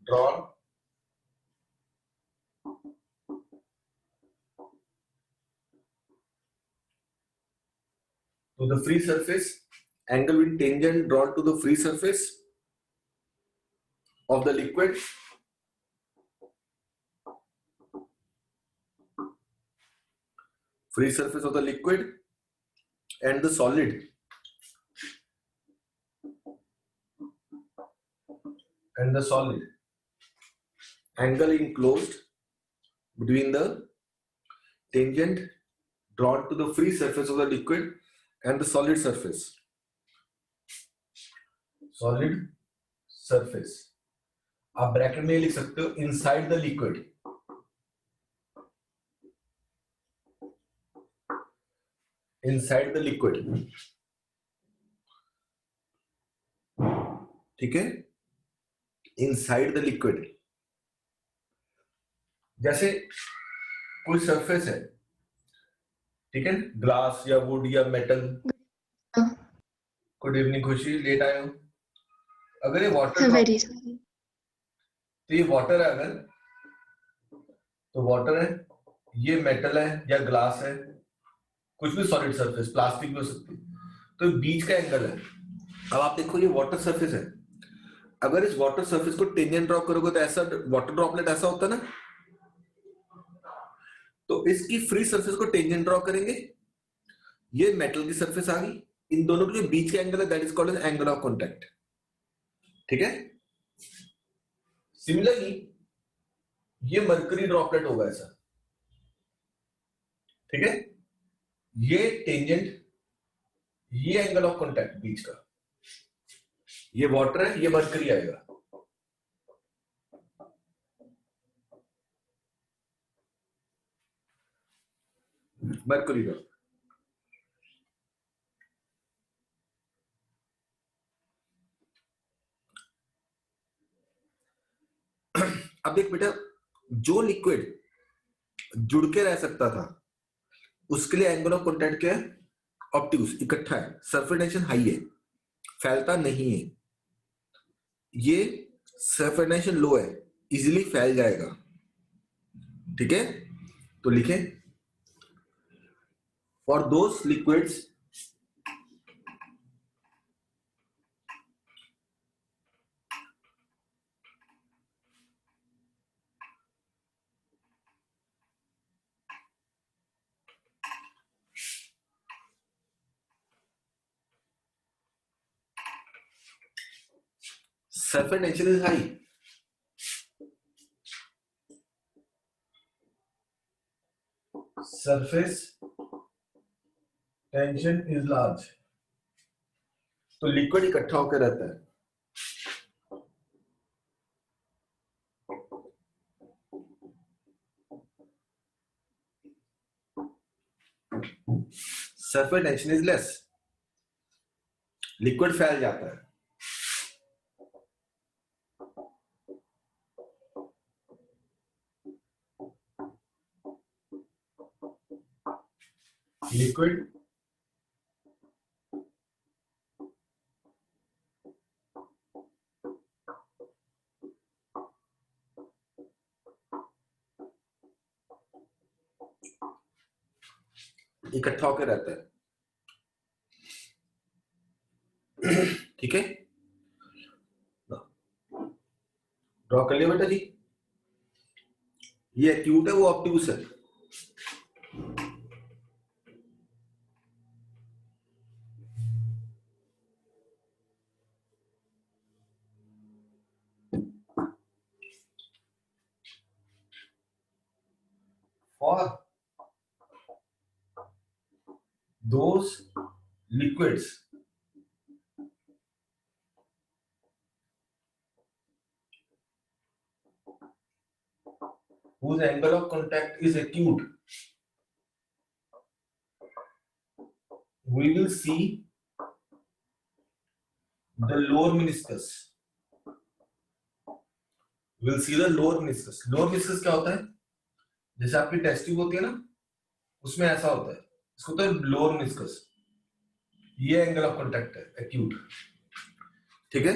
drawn to the free surface, angle with tangent drawn to the free surface of the liquid and the solid angle enclosed between the tangent drawn to the free surface of the liquid and the solid surface. आप bracket में लिख सकते हो inside the liquid, ठीक है, inside the liquid. जैसे कोई surface है, ठीक है, ग्लास या वुड या मेटल। गुड इवनिंग खुशी, लेट आए हो। अगर ये वाटर तो ये वाटर है, अगर तो वाटर है, ये मेटल है या ग्लास है, कुछ भी सॉलिड सरफेस, प्लास्टिक भी हो सकती है, तो बीच का एंगल है। अब आप देखो ये वाटर सरफेस है, अगर इस वाटर सरफेस को टेंजेंट ड्रॉ करोगे तो ऐसा वाटर ड्रॉपलेट ऐसा होता है ना, तो इसकी फ्री सरफेस को टेंजेंट ड्रॉ करेंगे, ये मेटल की सरफेस आ गई, इन दोनों के जो बीच का एंगल है that is called as angle of contact, ठीक है। सिमिलरली ये मरकरी ड्रॉपलेट होगा ऐसा, ठीक है, ये टेंजेंट, ये एंगल ऑफ कॉन्टैक्ट बीच का, ये वाटर है, ये मरकरी आएगा, मरकरी ड्रॉप। अब देख बेटा, जो लिक्विड जुड़ के रह सकता था उसके लिए एंगल ऑफ कॉन्टैक्ट क्या है, ऑब्ट्यूज, इकट्ठा है, सरफेस टेंशन हाई है, फैलता नहीं है। ये सरफेस टेंशन लो है, इजीली फैल जाएगा, ठीक है। तो लिखें for those liquids surface tension is high, surface tension is large, तो लिक्विड इकट्ठा होकर रहता है। Surface tension is less, liquid फैल जाता है। लिक्विड इकट्ठा होकर रहता है, ठीक है। ड्रॉ कर लिया बेटा जी, ये एक्यूट है, वो ऑब्ट्यूस है। For those liquids whose angle of contact is acute, we will see the lower meniscus. We'll see the lower meniscus. Lower meniscus क्या होता है? जैसे आपकी टेस्ट ट्यूब होती है ना, उसमें ऐसा होता है, इसको तो लोअर मेनिस्कस, ये एंगल ऑफ कांटेक्ट है, एक्यूट, ठीक है।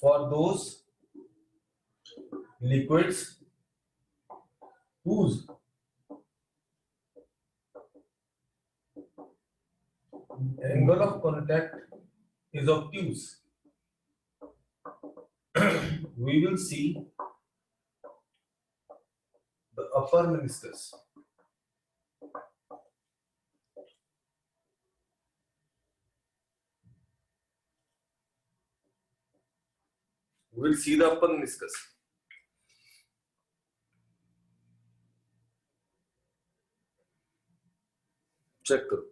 for those liquids whose angle of contact is obtuse, we will see the upper meniscus. We will see the upper meniscus. Check करो.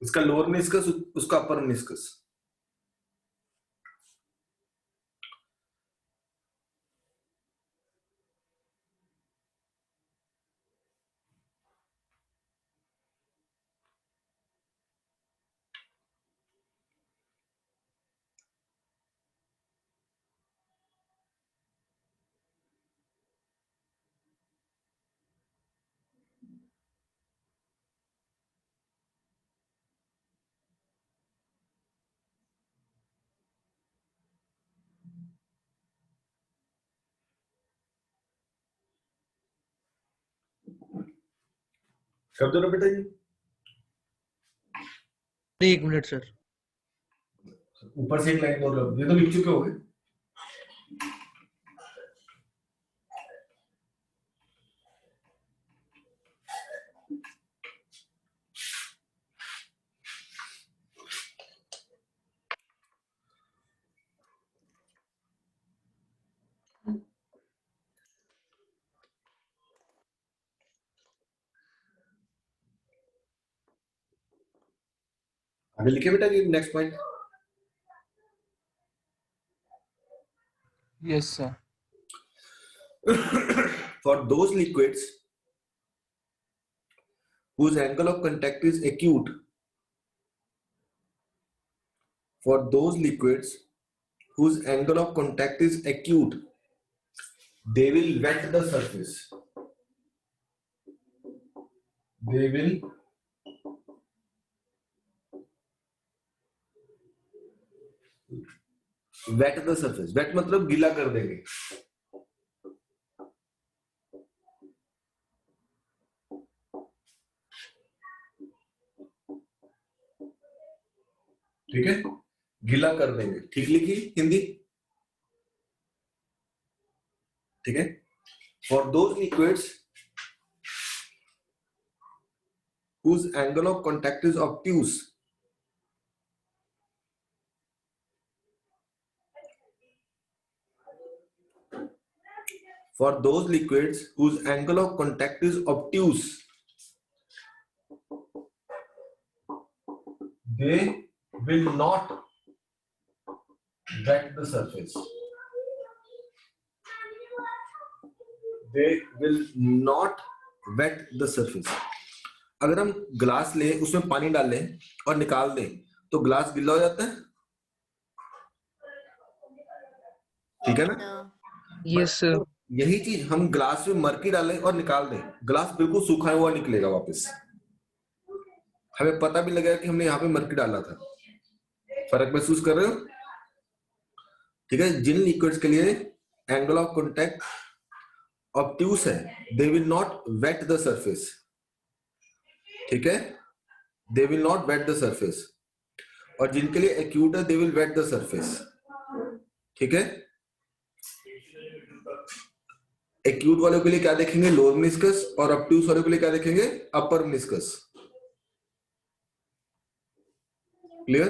इसका लोअर मेनिस्कस, उसका अपर मेनिस्कस. कर दो ना बेटा जी. 1 मिनट सर. ऊपर से एक लाइन बोल रहा हूँ, ये तो लिख चुके हो गए. आगे लिखे बेटा जी next point. Yes sir. For those liquids whose angle of contact is acute, for those liquids whose angle of contact is acute, they will wet the surface. They will wet the surface. Wet मतलब गीला कर देंगे. ठीक है, गीला कर देंगे. ठीक लिखी हिंदी. ठीक है. For those liquids whose angle of contact is obtuse, for those liquids whose angle of contact is obtuse, they will not wet the surface. They will not wet the surface. अगर हम ग्लास लें, उसमें पानी डाल लें और निकाल दें तो ग्लास गीला हो जाता है. ठीक है ना. Yes sir. यही चीज हम ग्लास में मरकी डालें और निकाल दें, ग्लास बिल्कुल सूखा हुआ निकलेगा वापस. हमें पता भी लगेगा कि हमने यहाँ पे मरकी डाला था. फर्क महसूस कर रहे हो. ठीक है. जिन लिक्विड्स के लिए एंगल ऑफ कॉन्टैक्ट ऑब्ट्यूस है, they will not wet the surface. ठीक है. They will not wet the surface. और जिनके लिए एक्यूट है, they will wet the surface. ठीक है. एक्यूट वालों के लिए क्या देखेंगे? Lower meniscus. और ऑब्ट्यूस वालों के लिए क्या देखेंगे? अपर मेनिस्कस. क्लियर.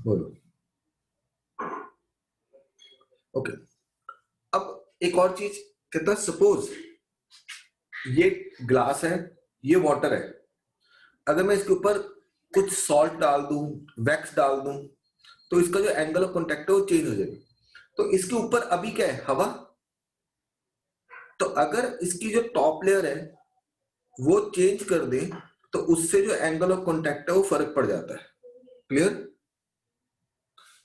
बोलो. ओके. अब एक और चीज कहता है, सपोज ये ग्लास है, ये वाटर है. अगर मैं इसके ऊपर कुछ सॉल्ट डाल दूं, वैक्स डाल दूं, तो इसका जो एंगल ऑफ कॉन्टैक्ट है वो चेंज हो जाएगा. तो इसके ऊपर अभी क्या है? हवा. तो अगर इसकी जो टॉप लेयर है वो चेंज कर दे तो उससे जो एंगल ऑफ कॉन्टैक्ट है वो फर्क पड़ जाता है. क्लियर?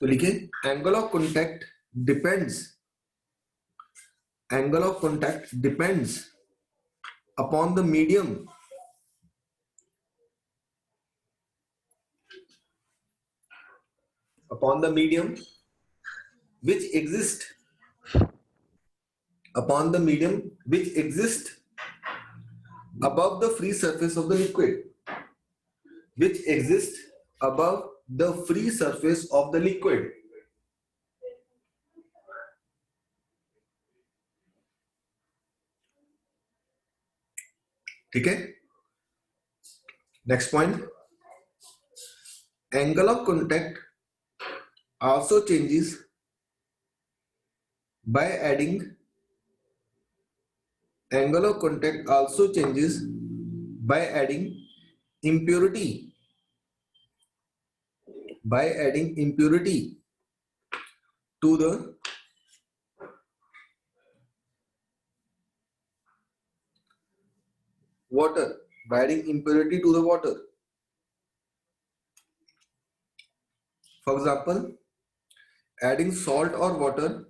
तो लिखिए angle of contact depends, angle of contact depends upon the medium which exist upon the medium which exist above the free surface of the liquid, which exist above the free surface of the liquid. ठीक है? Next point, angle of contact also changes by adding, angle of contact also changes by adding impurity, by adding impurity to the water, by adding impurity to the water. For example, adding salt or water,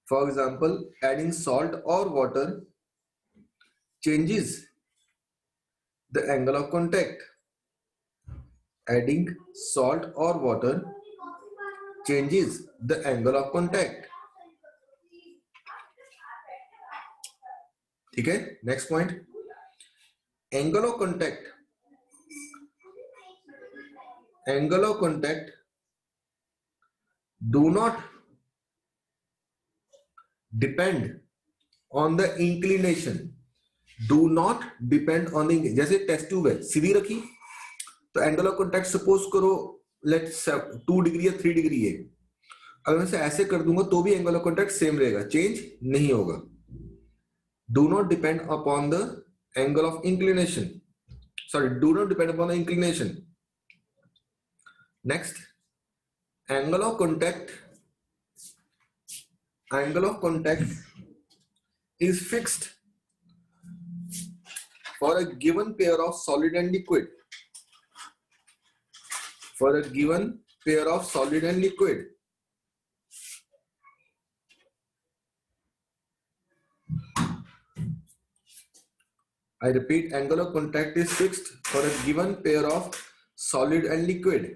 for example, adding salt or water changes the angle of contact. Adding salt or water changes the angle of contact. ठीक है? Next point, angle of contact, angle of contact do not depend on the inclination, do not depend on the, जैसे test tube है सीधी रखी तो angle of contact suppose करो let's 2 degree या 3 degree है, अगर मैं इसे ऐसे कर दूंगा तो भी एंगल ऑफ कॉन्टैक्ट सेम रहेगा, चेंज नहीं होगा. Do not depend upon the angle of inclination, sorry do not depend upon the inclination. Next, angle of contact, angle of contact is fixed for a given pair of solid and liquid, for a given pair of solid and liquid. I repeat, angle of contact is fixed for a given pair of solid and liquid.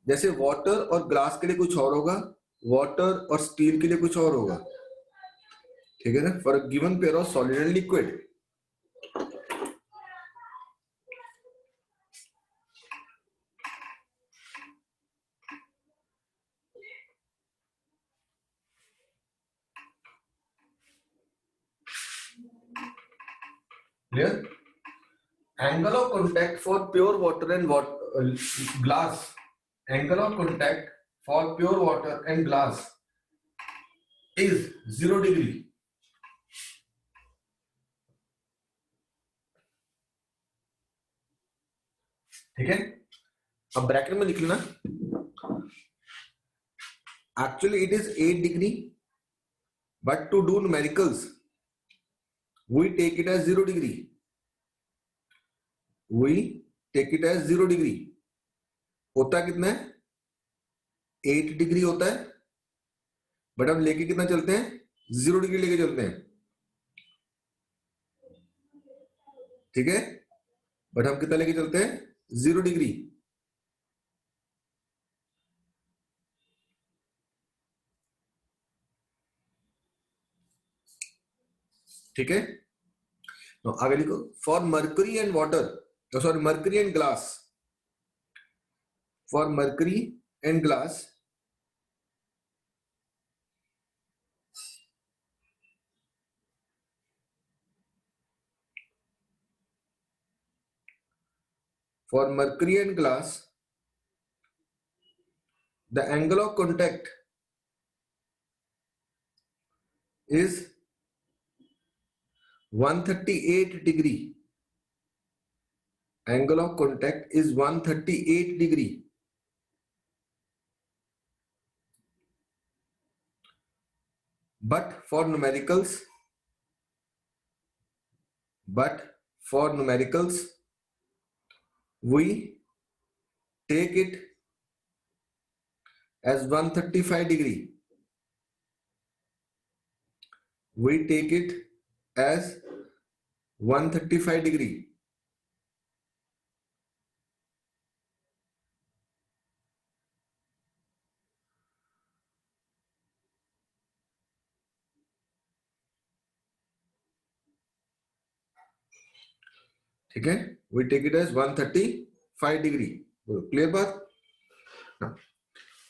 जैसे water और glass के लिए कुछ और होगा, water और steel के लिए कुछ और होगा, ठीक है ना? For a given pair of solid and liquid. Clear? Angle of contact for pure water and glass, angle of contact for pure water and glass is 0 degree. ठीक है? अब ब्रैकेट में लिख लेना, actually it is 8 degree, but to do numericals we take it as 0 degree, we take it as 0 degree. होता कितना है? 8 degree होता है, बट हम लेके कितना चलते हैं? 0 डिग्री लेके चलते हैं, ठीक है? बट हम कितना लेके चलते हैं? 0 डिग्री. ठीक है? तो आगे लिखो, for mercury and water, sorry mercury and glass, for mercury and glass for mercury and glass the angle of contact is 138 degree, angle of contact is 138 degree. But for numericals we take it as 135 degree. We take it as 135 degree. ठीक है, we take it as 135 degree. Clear बात?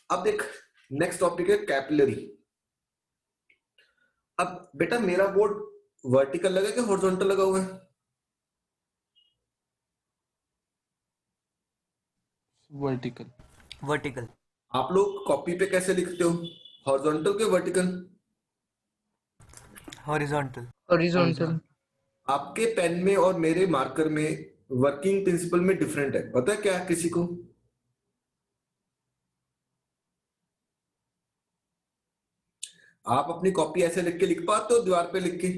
अब देख, next topic है capillary. अब बेटा मेरा board vertical लगा कि हॉरिजॉन्टल लगा हुआ है? वर्टिकल. वर्टिकल. आप लोग कॉपी पे कैसे लिखते हो, हॉरिजॉन्टल के वर्टिकल? हॉरिजॉन्टल. Horizontal. आपके पेन में और मेरे मार्कर में वर्किंग प्रिंसिपल में डिफरेंट है, पता है क्या किसी को? आप अपनी कॉपी ऐसे लिख के लिख पाते हो दीवार पे लिख के?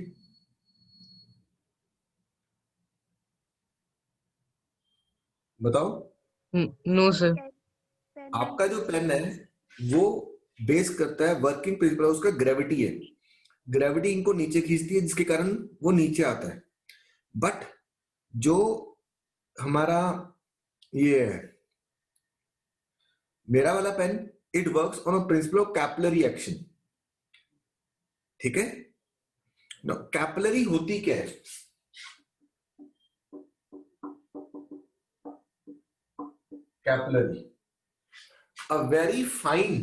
बताओ. No, sir. आपका जो पेन है वो बेस करता है वर्किंग प्रिंसिपल, उसका ग्रेविटी है. ग्रेविटी इनको नीचे खींचती है जिसके कारण वो नीचे आता है. बट जो हमारा ये है, मेरा वाला pen, it works on a principle of capillary action. ठीक है. कैपिलरी होती क्या है? Capillary, a very fine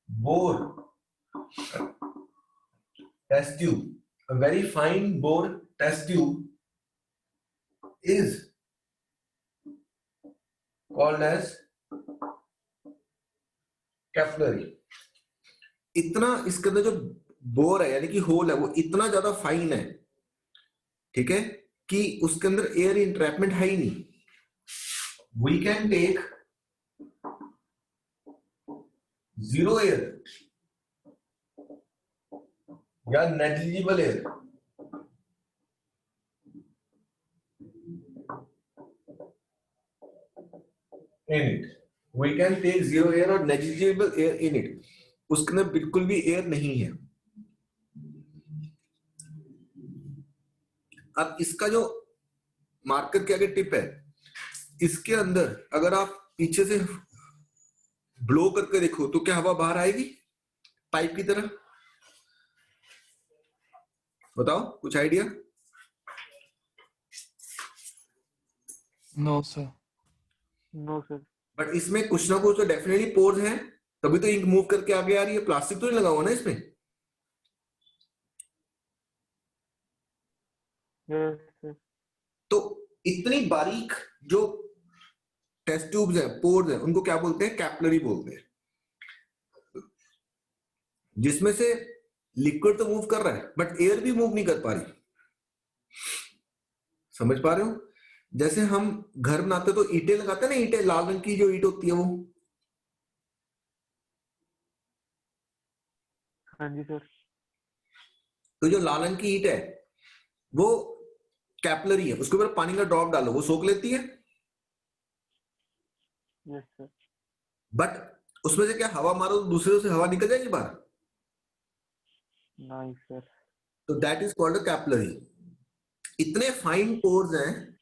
bore test tube. A very fine bore test tube is called as capillary. इतना इसके अंदर जो बोर है यानी कि होल है वो इतना ज्यादा फाइन है, ठीक है, कि उसके अंदर एयर इंट्रैपमेंट है ही नहीं. We can take zero air या negligible air in it. We can take zero air और negligible air in it. उसके अंदर बिल्कुल भी एयर नहीं है. अब इसका जो मार्कर के आगे टिप है, इसके अंदर अगर आप पीछे से ब्लो करके देखो तो क्या हवा बाहर आएगी पाइप की तरह? बताओ, कुछ idea? No sir. No sir. But इसमें कुछ ना कुछ तो डेफिनेटली पोर्स हैं, तभी तो इंक मूव करके आगे आ रही है. प्लास्टिक तो नहीं लगा हुआ ना इसमें. Yes sir. तो इतनी बारीक जो टेस्ट ट्यूब्स हैं, पोर्स हैं, उनको क्या बोलते हैं? कैपिलरी बोलते हैं. जिसमें से लिक्विड तो मूव कर रहा है बट एयर भी मूव नहीं कर पा रही. समझ पा रहे हो? जैसे हम घर बनाते तो ईंटें लगाते हैं ना, ईंटें, लाल रंग की जो ईंट होती है वो. हाँ जी सर. तो जो लाल रंग की ईंट है वो कैपिलरी है. उसके ऊपर पानी का ड्रॉप डालो, वो सोख लेती है. Yes sir. बट उसमें से क्या हवा मारो तो दूसरे से हवा निकल जाएगी बाहर. Nice sir. तो that is called a capillary. इतने फाइन पोर्स हैं,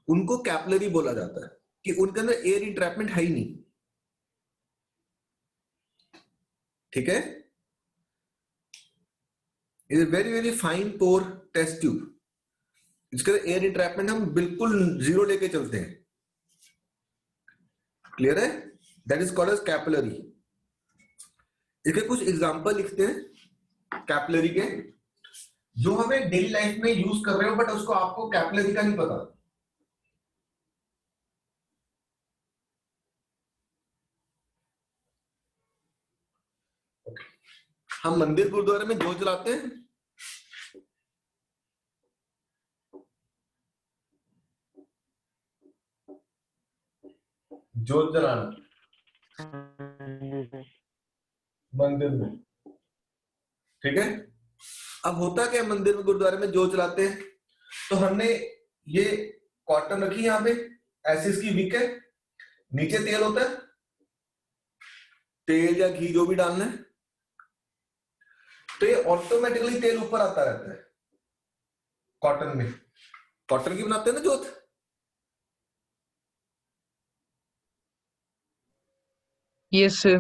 उनको कैपिलरी बोला जाता है कि उनके अंदर एयर इंट्रैपमेंट है ही नहीं. ठीक है. Is a very very fine pore test tube. इसके अंदर एयर इंट्रैपमेंट हम बिल्कुल जीरो लेके चलते हैं. क्लियर है? That is called as capillary. इसके कुछ एग्जांपल लिखते हैं कैपिलरी के, जो हमें डेली लाइफ में यूज कर रहे हो बट उसको आपको कैपिलरी का नहीं पता. हम मंदिर गुरुद्वारे में जोत जलाते हैं. जोत जलाना हाँ जी सर. मंदिर में, ठीक है. अब होता क्या है, मंदिर में गुरुद्वारे में जो चलाते हैं, तो हमने ये कॉटन रखी यहाँ पे, ऐसे इसकी विक है, नीचे तेल होता है, तेल या घी जो भी डालना है, तो ये ऑटोमेटिकली तेल ऊपर आता रहता है कॉटन में। कॉटन की बनाते हैं ना जोत, Yes, sir.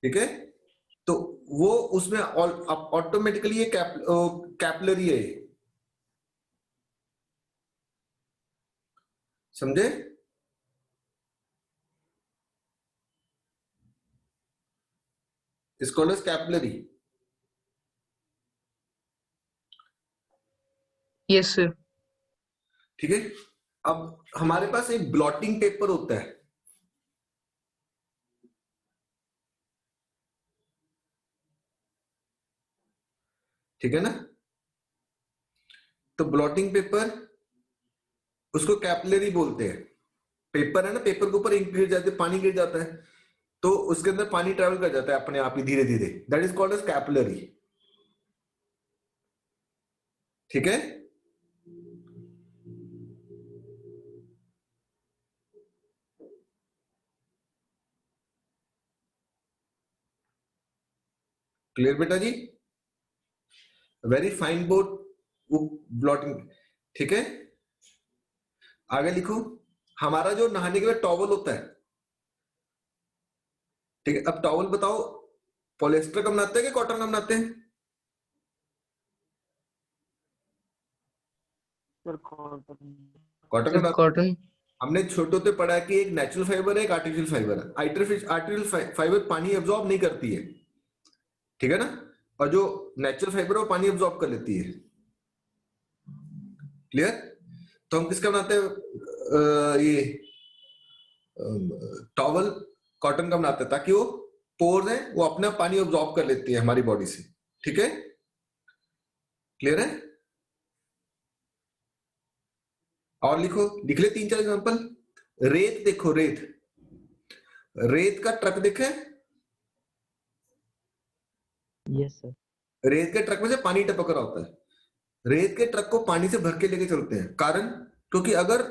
ठीक है, तो वो उसमें ऑटोमेटिकली ये कैपलरी है ये, समझे? It's called as capillary. Yes, sir. ठीक है, अब हमारे पास एक ब्लॉटिंग पेपर होता है, ठीक है ना? तो ब्लॉटिंग पेपर, उसको कैपलरी बोलते हैं। पेपर है ना, पेपर के ऊपर इंक गिर जाती है, पानी गिर जाता है, तो उसके अंदर पानी ट्रेवल कर जाता है अपने आप ही धीरे धीरे, that is called as capillary. ठीक है, क्लियर बेटा जी? वेरी फाइन बोर्ड, वो ब्लॉटिंग। ठीक है, आगे लिखो, हमारा जो नहाने के बाद टॉवल होता है, ठीक है, अब टॉवल बताओ, पॉलिएस्टर का बनाते हैं कि कॉटन का बनाते हैं? Sir cotton. कॉटन का Sir, बनाते हैं। cotton. हमने छोटे होते पढ़ा है कि एक नेचुरल फाइबर है, एक आर्टिफिशियल फाइबर है। आर्टिफिशियल फाइबर पानी एब्जॉर्ब नहीं करती है, ठीक है ना, और जो नेचुरल फाइबर है वो पानी एब्जॉर्ब कर लेती है। क्लियर? तो हम किसका बनाते हैं? ये टॉवल कॉटन का बनाते हैं, ताकि वो पोर्स है वो अपना पानी एब्जॉर्ब कर लेती है हमारी बॉडी से। ठीक है, क्लियर है? और लिखो, लिख ले 3-4 एग्जांपल। रेत देखो, रेत, रेत का ट्रक देखे? Yes sir. रेत के ट्रक में से पानी टपक रहा होता है। रेत के ट्रक को पानी से भर के लेके चलते हैं, कारण क्योंकि अगर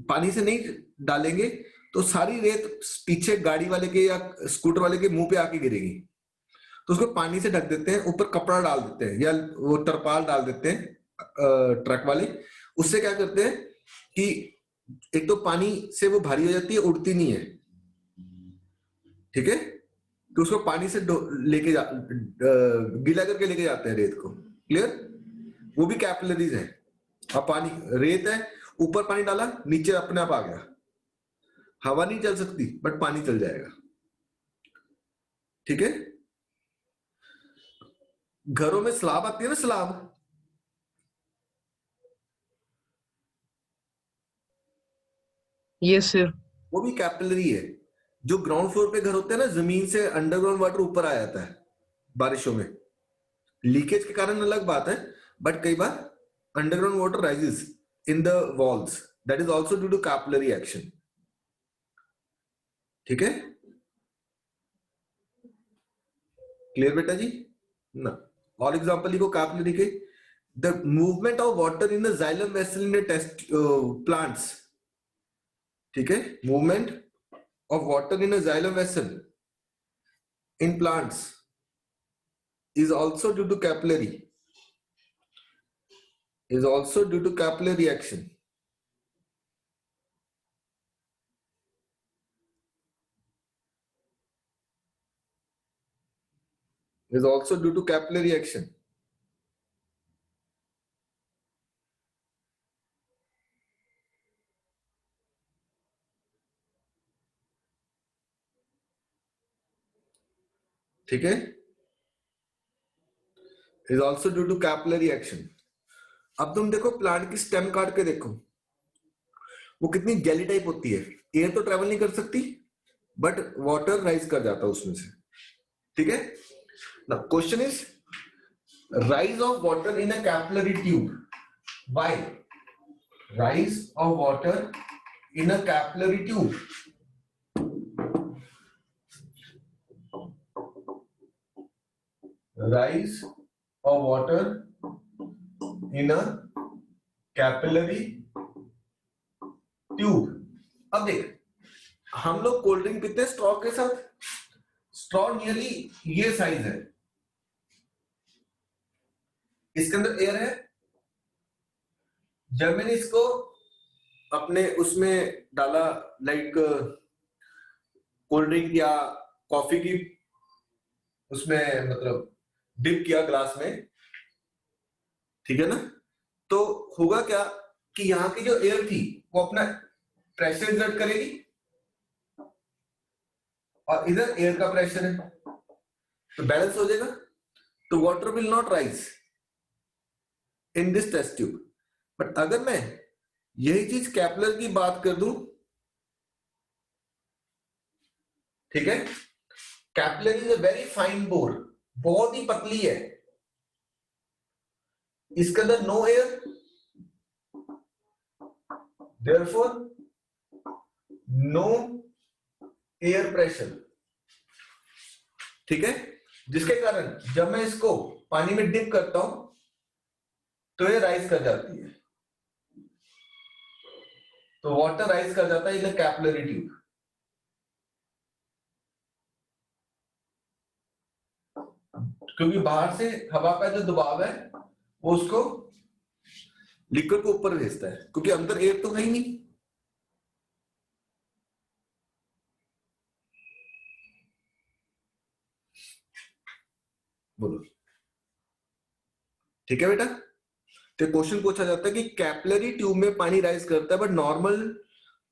पानी से नहीं डालेंगे तो सारी रेत पीछे गाड़ी वाले के या स्कूटर वाले के मुंह पे आके गिरेगी, तो उसको पानी से ढक देते हैं, ऊपर कपड़ा डाल देते हैं या वो तरपाल डाल देते हैं ट्रक वाले। उससे क्या करते हैं कि एक तो पानी से वो भारी हो जाती है, उड़ती नहीं है, ठीक है, तो उसको पानी से लेके गीला करके लेके जाते हैं रेत को। क्लियर? वो भी कैपिलरीज है। अब पानी, रेत है, ऊपर पानी डाला, नीचे अपने आप आ गया, हवा नहीं चल सकती बट पानी चल जाएगा। ठीक है, घरों में स्लाब आती है ना, स्लाब, Yes, sir. वो भी कैपिलरी है। जो ग्राउंड फ्लोर पे घर होते हैं ना, जमीन से अंडरग्राउंड वाटर ऊपर आ जाता है बारिशों में, लीकेज के कारण अलग बात है, बट कई बार underground water rises in the walls, that is also due to capillary action. ठीक है, क्लियर बेटा जी ना? और एग्जांपल लिखो कैपिलरी के, the movement of water in the xylem vessel in test plants. ठीक है, movement of water in a xylem vessel in plants is also due to capillary, is also due to capillary action. Is also due to capillary action. ठीक है, is also due to capillary action. अब तुम देखो plant की stem काट के देखो, वो कितनी जेली टाइप होती है, एयर तो ट्रेवल नहीं कर सकती बट वाटर राइज कर जाता है उसमें से। ठीक है ना? Question is rise of water in a capillary tube. Why? Rise of water in a capillary tube. Rise of water in a capillary tube. अब देख, हम लोग कोल्ड ड्रिंक पीते हैं स्ट्रॉ के साथ, स्ट्रॉ नियरली ये साइज है, इसके अंदर एयर है, जब मैंने इसको अपने उसमें डाला, लाइक कोल्ड ड्रिंक या कॉफी की उसमें मतलब डिप किया ग्लास में, ठीक है ना, तो होगा क्या कि यहाँ की जो एयर थी वो अपना प्रेशर एक्सर्ट करेगी और इधर एयर का प्रेशर है, तो बैलेंस हो जाएगा, तो water will not rise in this test tube. But अगर मैं यही चीज कैपलर की बात कर दूं, ठीक है, capillary is a very fine bore, बहुत ही पतली है, इसके अंदर no air, therefore no air pressure, ठीक है, जिसके कारण जब मैं इसको पानी में डिप करता हूं तो ये राइज कर जाती है, तो वाटर राइज कर जाता है इन कैपिलरी ट्यूब। क्योंकि बाहर से हवा का जो दबाव है वो उसको लिक्विड को ऊपर भेजता है, क्योंकि अंदर एयर तो है ही नहीं। बोलो, ठीक है बेटा। तो क्वेश्चन पूछा जाता है कि कैपिलरी ट्यूब में पानी राइज करता है बट नॉर्मल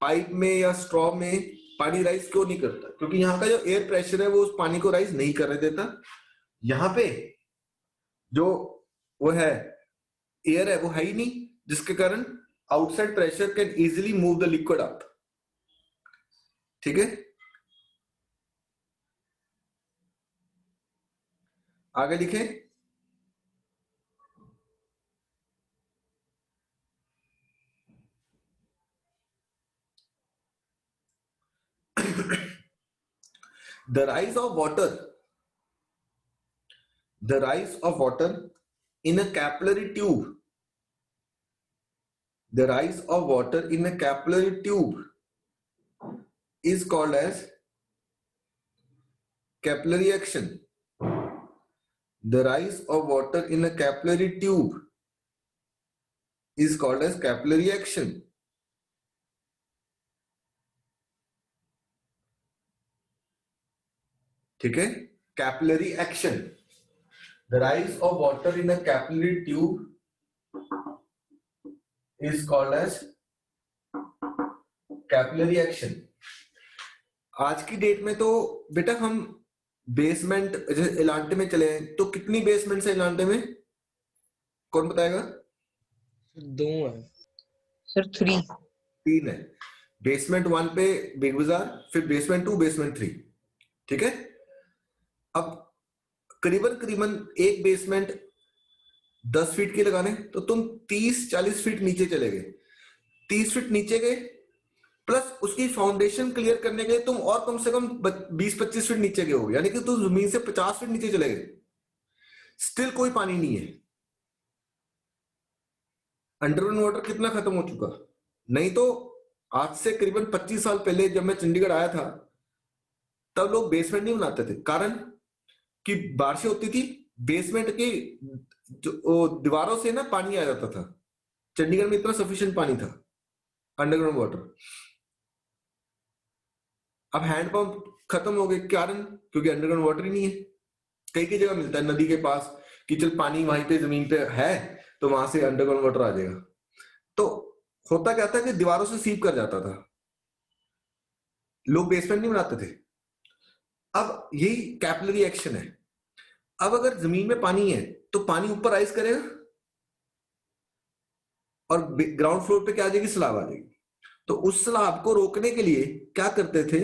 पाइप में या स्ट्रॉ में पानी राइज क्यों नहीं करता? क्योंकि यहाँ का जो एयर प्रेशर है वो उस पानी को राइज नहीं करने देता। यहाँ पे जो वो है एयर है वो है ही नहीं, जिसके कारण outside pressure can easily move the liquid up, ठीक है। आगे लिखे, the rise of water in a capillary tube, the rise of water in a capillary tube is called as capillary action. The rise of water in a capillary tube is called as capillary action. ठीक है, capillary action. The rise of water in a capillary tube is called as capillary action. आज की date में तो बेटा हम basement जैसे इलांटे में चले हैं, तो कितनी बेसमेंट है इलांटे में, कौन बताएगा? 2 है सर 3। 3 है। बेसमेंट 1 पे बिग बाजार, फिर बेसमेंट 2, बेसमेंट 3, ठीक है। अब करीबन एक बेसमेंट 10 फीट की लगाने, तो तुम 30-40 फीट नीचे चले गए, 30 फीट नीचे गए, प्लस उसकी फाउंडेशन क्लियर करने के लिए तुम और कम से कम 20-25 फीट नीचे गए हो, यानी कि तुम जमीन से 50 फीट नीचे चले गए, स्टिल कोई पानी नहीं है। अंडरग्राउंड वाटर कितना खत्म हो चुका। नहीं तो आज से करीबन 25 साल पहले जब मैं चंडीगढ़ आया था तब लोग बेसमेंट नहीं बनाते थे, कारण कि बारिशें होती थी, बेसमेंट की जो दीवारों से ना पानी आ जाता था। चंडीगढ़ में इतना सफिशिएंट पानी था अंडरग्राउंड वाटर। अब हैंडपंप खत्म हो गए, कारण क्योंकि अंडरग्राउंड वाटर ही नहीं है। कई कई जगह मिलता है नदी के पास कि चल पानी वहीं पे जमीन पे है तो वहां से अंडरग्राउंड वाटर आ जाएगा। तो होता क्या था कि दीवारों से सीप कर जाता था, लोग बेसमेंट नहीं बनाते थे। अब यही कैपिलरी एक्शन है। अब अगर जमीन में पानी है तो पानी ऊपर राइज करेगा और ग्राउंड फ्लोर पे क्या आ जाएगी, स्लैब आ जाएगी। तो उस स्लैब को रोकने के लिए क्या करते थे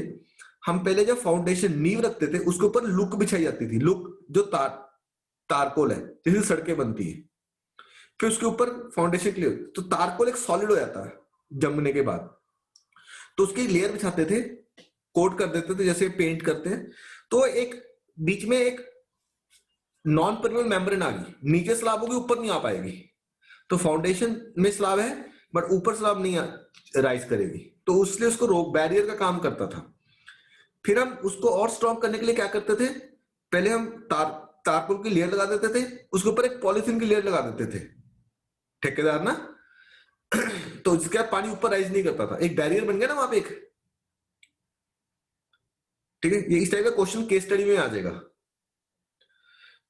हम, पहले जब फाउंडेशन नींव रखते थे उसके ऊपर लुक बिछाई जाती थी, लुक जो तारकोल है जिससे सड़कें बनती है, फिर उसके ऊपर फाउंडेशन क्लियर, तो तारकोल एक सॉलिड हो जाता है जमने के बाद, तो उसकी लेयर बिछाते थे, कोट कर देते थे जैसे पेंट करते हैं। तो एक बीच में एक नॉन परमेबल मेम्ब्रेन आ गई, नीचे स्लैब होगी, ऊपर नहीं आ पाएगी। तो फाउंडेशन में स्लैब है बट ऊपर स्लैब नहीं राइज करेगी, तो इसलिए उसको रोक बैरियर का काम करता था। फिर हम उसको और स्ट्रॉन्ग करने के लिए क्या करते थे, पहले हम तारपुल की लेयर लगा देते थे, उसके ऊपर एक पॉलिथीन की लेयर लगा देते थे ठेकेदार ना, तो इसके बाद पानी ऊपर राइज नहीं करता था, एक बैरियर बन गया ना वहां पे एक। ठीक है, ये इस टाइप का क्वेश्चन केस स्टडी में आ जाएगा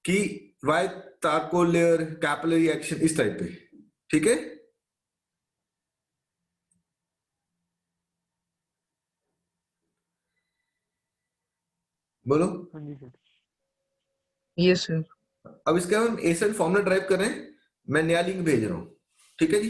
कि वाई तारकोल लेयर, कैपिलरी एक्शन, इस टाइप पे। ठीक है, बोलो। हाँ जी सर। Yes, sir. अब इसके हम एसेंट फॉर्मूला ड्राइव कर रहे हैं, मैं नया लिंक भेज रहा हूं। ठीक है जी।